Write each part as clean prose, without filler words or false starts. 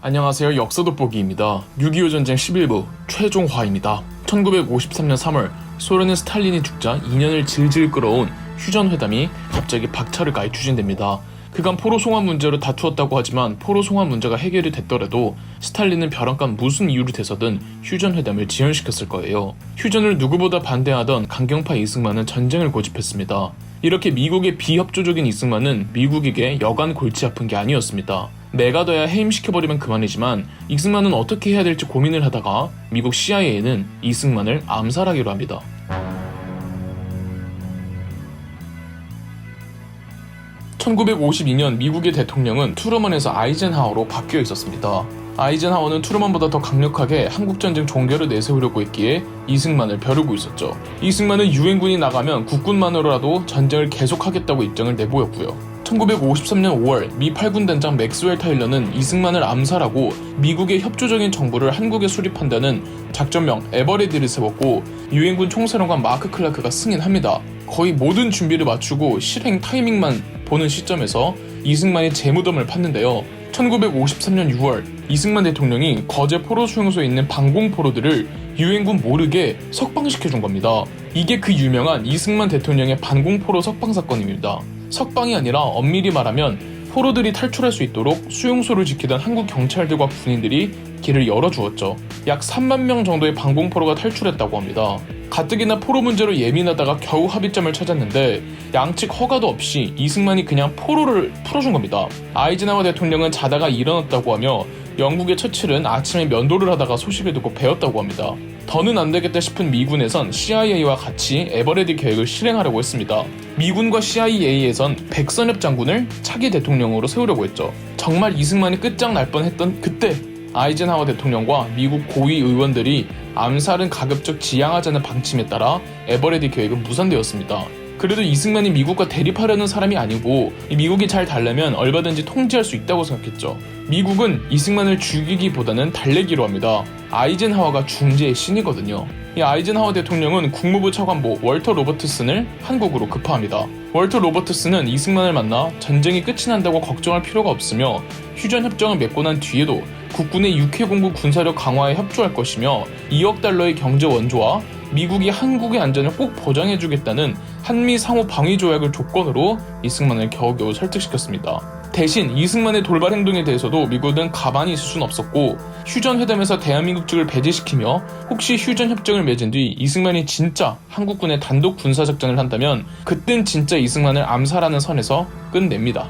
안녕하세요. 역사 돋보기입니다. 6.25 전쟁 11부 최종화입니다. 1953년 3월 소련의 스탈린이 죽자 2년을 질질 끌어온 휴전회담이 갑자기 박차를 가해 추진됩니다. 그간 포로 송환 문제로 다투었다고 하지만 포로 송환 문제가 해결이 됐더라도 스탈린은 벼랑간 무슨 이유로 돼서든 휴전회담을 지연시켰을 거예요. 휴전을 누구보다 반대하던 강경파 이승만은 전쟁을 고집했습니다. 이렇게 미국의 비협조적인 이승만은 미국에게 여간 골치 아픈 게 아니었습니다. 내가 둬야 해임시켜버리면 그만이지만 이승만은 어떻게 해야 될지 고민을 하다가 미국 CIA는 이승만을 암살하기로 합니다. (1952년) 미국의 대통령은 트루먼에서 아이젠하워로 바뀌어 있었습니다. 아이젠하워는 트루먼보다 더 강력하게 한국전쟁 종결을 내세우려고 했기에 이승만을 벼르고 있었죠. 이승만은 유엔군이 나가면 국군만으로라도 전쟁을 계속하겠다고 입장을 내보였고요. 1953년 5월 미 8군 단장 맥스웰 타일러는 이승만을 암살하고 미국의 협조적인 정부를 한국에 수립한다는 작전명 에버레디를 세웠고 유엔군 총사령관 마크 클라크가 승인합니다. 거의 모든 준비를 마치고 실행 타이밍만 보는 시점에서 이승만이 재무덤을 팠는데요. 1953년 6월 이승만 대통령이 거제 포로 수용소에 있는 반공포로들을 유엔군 모르게 석방시켜준 겁니다. 이게 그 유명한 이승만 대통령의 반공포로 석방 사건입니다. 석방이 아니라 엄밀히 말하면 포로들이 탈출할 수 있도록 수용소를 지키던 한국 경찰들과 군인들이 길을 열어주었죠. 약 3만 명 정도의 반공포로가 탈출했다고 합니다. 가뜩이나 포로 문제로 예민하다가 겨우 합의점을 찾았는데 양측 허가도 없이 이승만이 그냥 포로를 풀어준 겁니다. 아이젠하워 대통령은 자다가 일어났다고 하며 영국의 처칠은 아침에 면도를 하다가 소식을 듣고 배웠다고 합니다. 더는 안 되겠다 싶은 미군에선 CIA와 같이 에버레디 계획을 실행하려고 했습니다. 미군과 CIA에선 백선엽 장군을 차기 대통령으로 세우려고 했죠. 정말 이승만이 끝장날 뻔했던 그때 아이젠하워 대통령과 미국 고위 의원들이 암살은 가급적 지양하자는 방침에 따라 에버레디 계획은 무산되었습니다. 그래도 이승만이 미국과 대립하려는 사람이 아니고 미국이 잘 달래면 얼마든지 통제할 수 있다고 생각했죠. 미국은 이승만을 죽이기보다는 달래기로 합니다. 아이젠하워가 중재의 신이거든요. 이 아이젠하워 대통령은 국무부 차관보 월터 로버트슨을 한국으로 급파합니다. 월터 로버트슨은 이승만을 만나 전쟁이 끝이 난다고 걱정할 필요가 없으며 휴전협정을 맺고 난 뒤에도 국군의 육해공군 군사력 강화에 협조할 것이며 2억 달러의 경제 원조와 미국이 한국의 안전을 꼭 보장해주겠다는 한미 상호 방위 조약을 조건으로 이승만을 겨우겨우 설득시켰습니다. 대신 이승만의 돌발 행동에 대해서도 미국은 가만히 있을 수는 없었고 휴전회담에서 대한민국 측을 배제시키며 혹시 휴전협정을 맺은 뒤 이승만이 진짜 한국군의 단독 군사작전을 한다면 그땐 진짜 이승만을 암살하는 선에서 끝냅니다.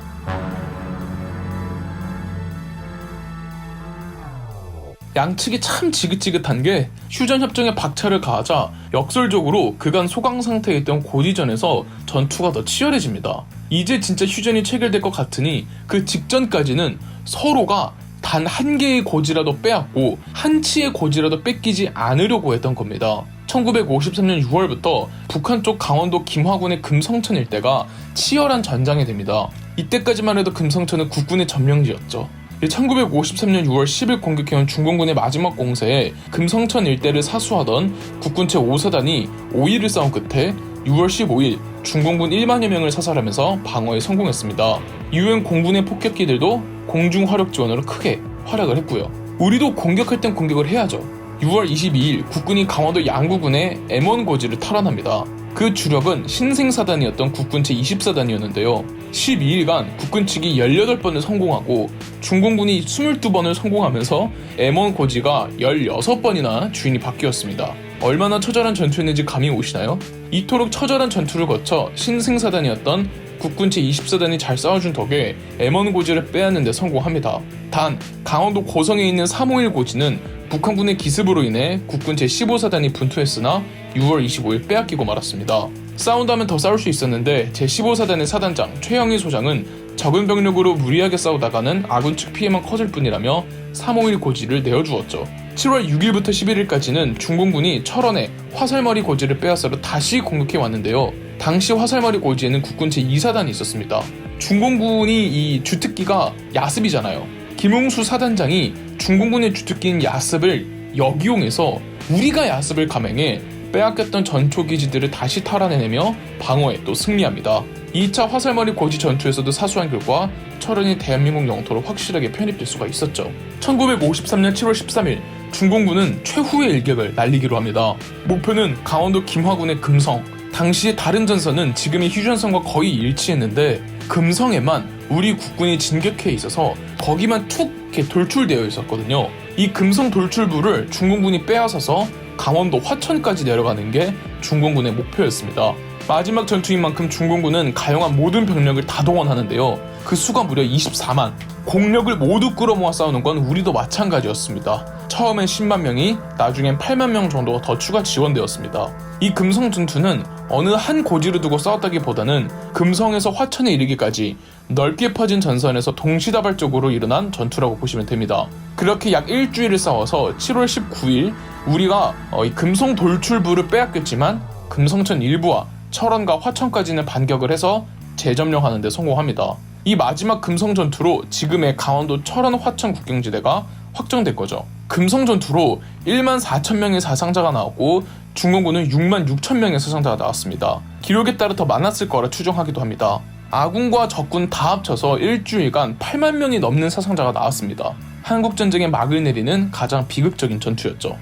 양측이 참 지긋지긋한 게 휴전협정에 박차를 가하자 역설적으로 그간 소강 상태에 있던 고지전에서 전투가 더 치열해집니다. 이제 진짜 휴전이 체결될 것 같으니 그 직전까지는 서로가 단 한 개의 고지라도 빼앗고 한 치의 고지라도 뺏기지 않으려고 했던 겁니다. 1953년 6월부터 북한 쪽 강원도 김화군의 금성천 일대가 치열한 전장이 됩니다. 이때까지만 해도 금성천은 국군의 점령지였죠. 1953년 6월 10일 공격해온 중공군의 마지막 공세에 금성천 일대를 사수하던 국군 제5사단이 5일을 싸운 끝에 6월 15일 중공군 1만여 명을 사살하면서 방어에 성공했습니다. 유엔 공군의 폭격기들도 공중 화력 지원으로 크게 활약을 했고요. 우리도 공격할 땐 공격을 해야죠. 6월 22일 국군이 강원도 양구군의 M1 고지를 탈환합니다. 그 주력은 신생사단이었던 국군 제20사단이었는데요. 12일간 국군 측이 18번을 성공하고 중공군이 22번을 성공하면서 M1 고지가 16번이나 주인이 바뀌었습니다. 얼마나 처절한 전투였는지 감이 오시나요? 이토록 처절한 전투를 거쳐 신생사단이었던 국군 제20사단이 잘 싸워준 덕에 M1 고지를 빼앗는 데 성공합니다. 단 강원도 고성에 있는 351 고지는 북한군의 기습으로 인해 국군 제15사단이 분투했으나 6월 25일 빼앗기고 말았습니다. 싸운다면 더 싸울 수 있었는데 제15사단의 사단장 최영희 소장은 적은 병력으로 무리하게 싸우다가는 아군 측 피해만 커질 뿐이라며 351 고지를 내어주었죠. 7월 6일부터 11일까지는 중공군이 철원에 화살머리 고지를 빼앗으러 다시 공격해 왔는데요. 당시 화살머리 고지에는 국군 제2사단이 있었습니다. 중공군이 이 주특기가 야습이잖아요. 김웅수 사단장이 중공군의 주특기인 야습을 역이용해서 우리가 야습을 감행해 빼앗겼던 전초기지들을 다시 탈환해내며 방어에 또 승리합니다. 2차 화살머리 고지 전투에서도 사수한 결과 철원이 대한민국 영토로 확실하게 편입될 수가 있었죠. 1953년 7월 13일 중공군은 최후의 일격을 날리기로 합니다. 목표는 강원도 김화군의 금성. 당시 다른 전선은 지금의 휴전선과 거의 일치했는데 금성에만 우리 국군이 진격해 있어서 거기만 툭 이렇게 돌출되어 있었거든요. 이 금성 돌출부를 중공군이 빼앗아서 강원도 화천까지 내려가는 게 중공군의 목표였습니다. 마지막 전투인 만큼 중공군은 가용한 모든 병력을 다 동원하는데요. 그 수가 무려 24만. 공력을 모두 끌어모아 싸우는 건 우리도 마찬가지였습니다. 처음엔 10만 명이 나중엔 8만 명 정도가 더 추가 지원되었습니다. 이 금성 전투는 어느 한 고지를 두고 싸웠다기보다는 금성에서 화천에 이르기까지 넓게 퍼진 전선에서 동시다발적으로 일어난 전투라고 보시면 됩니다. 그렇게 약 일주일을 싸워서 7월 19일 우리가 이 금성 돌출부를 빼앗겼지만 금성천 일부와 철원과 화천까지는 반격을 해서 재점령하는 데 성공합니다. 이 마지막 금성 전투로 지금의 강원도 철원 화천 국경지대가 확정된 거죠. 금성 전투로 1만 4천 명의 사상자가 나왔고 중공군은 6만 6천 명의 사상자가 나왔습니다. 기록에 따라 더 많았을 거라 추정하기도 합니다. 아군과 적군 다 합쳐서 일주일간 8만 명이 넘는 사상자가 나왔습니다. 한국전쟁의 막을 내리는 가장 비극적인 전투였죠.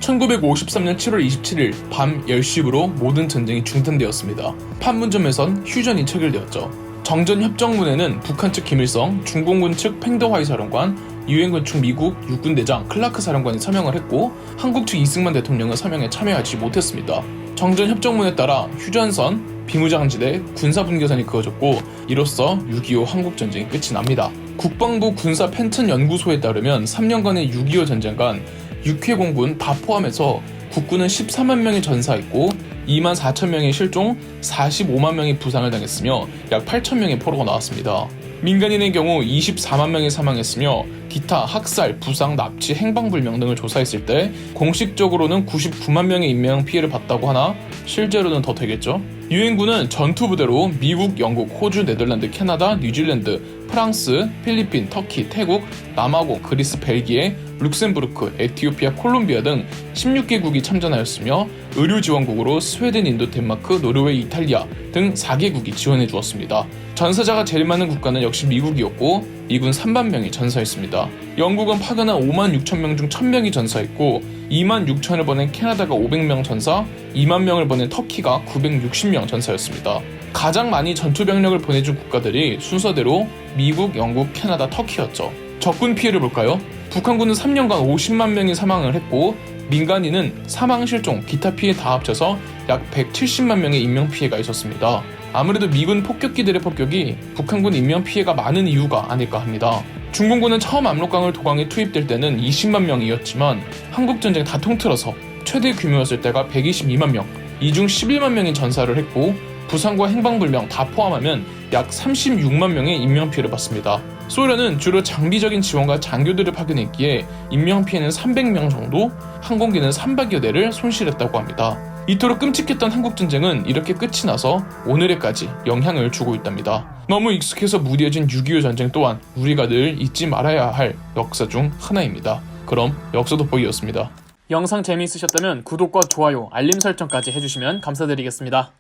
1953년 7월 27일 밤 10시부로 모든 전쟁이 중단되었습니다. 판문점에선 휴전이 체결되었죠. 정전협정문에는 북한 측 김일성, 중공군 측 팽더화이 사령관, 유엔군 측 미국 육군대장 클라크 사령관이 서명을 했고 한국 측 이승만 대통령은 서명에 참여하지 못했습니다. 정전협정문에 따라 휴전선, 비무장지대, 군사분계선이 그어졌고 이로써 6.25 한국전쟁이 끝이 납니다. 국방부 군사 펜튼 연구소에 따르면 3년간의 6.25 전쟁간 6회 공군 다 포함해서 국군은 14만 명이 전사했고 2만 4천 명이 실종, 45만 명이 부상을 당했으며 약 8천 명의 포로가 나왔습니다. 민간인의 경우 24만 명이 사망했으며 기타 학살, 부상, 납치, 행방불명 등을 조사했을 때 공식적으로는 99만 명의 인명 피해를 봤다고 하나 실제로는 더 되겠죠. 유엔군은 전투부대로 미국, 영국, 호주, 네덜란드, 캐나다, 뉴질랜드, 프랑스, 필리핀, 터키, 태국, 남아공, 그리스, 벨기에, 룩셈부르크, 에티오피아, 콜롬비아 등 16개국이 참전하였으며 의료지원국으로 스웨덴, 인도, 덴마크, 노르웨이, 이탈리아 등 4개국이 지원해 주었습니다. 전사자가 제일 많은 국가는 역시 미국이었고 미군 3만 명이 전사했습니다. 영국은 파견한 5만 6천 명 중 1,000명이 전사했고 2만 6천을 보낸 캐나다가 500명 전사, 2만 명을 보낸 터키가 960명 전사였습니다. 가장 많이 전투병력을 보내준 국가들이 순서대로 미국, 영국, 캐나다, 터키였죠. 적군 피해를 볼까요? 북한군은 3년간 50만 명이 사망을 했고 민간인은 사망, 실종, 기타 피해 다 합쳐서 약 170만 명의 인명피해가 있었습니다. 아무래도 미군 폭격기들의 폭격이 북한군 인명피해가 많은 이유가 아닐까 합니다. 중공군은 처음 압록강을 도강에 투입될 때는 20만 명이었지만 한국전쟁 다 통틀어서 최대 규모였을 때가 122만 명, 이 중 11만 명이 전사를 했고 부상과 행방불명 다 포함하면 약 36만 명의 인명피해를 봤습니다. 소련은 주로 장비적인 지원과 장교들을 파견했기에 인명피해는 300명 정도, 항공기는 300여 대를 손실했다고 합니다. 이토록 끔찍했던 한국전쟁은 이렇게 끝이 나서 오늘에까지 영향을 주고 있답니다. 너무 익숙해서 무뎌진 6.25 전쟁 또한 우리가 늘 잊지 말아야 할 역사 중 하나입니다. 그럼 역사 돋보기였습니다. 영상 재미있으셨다면 구독과 좋아요, 알림 설정까지 해주시면 감사드리겠습니다.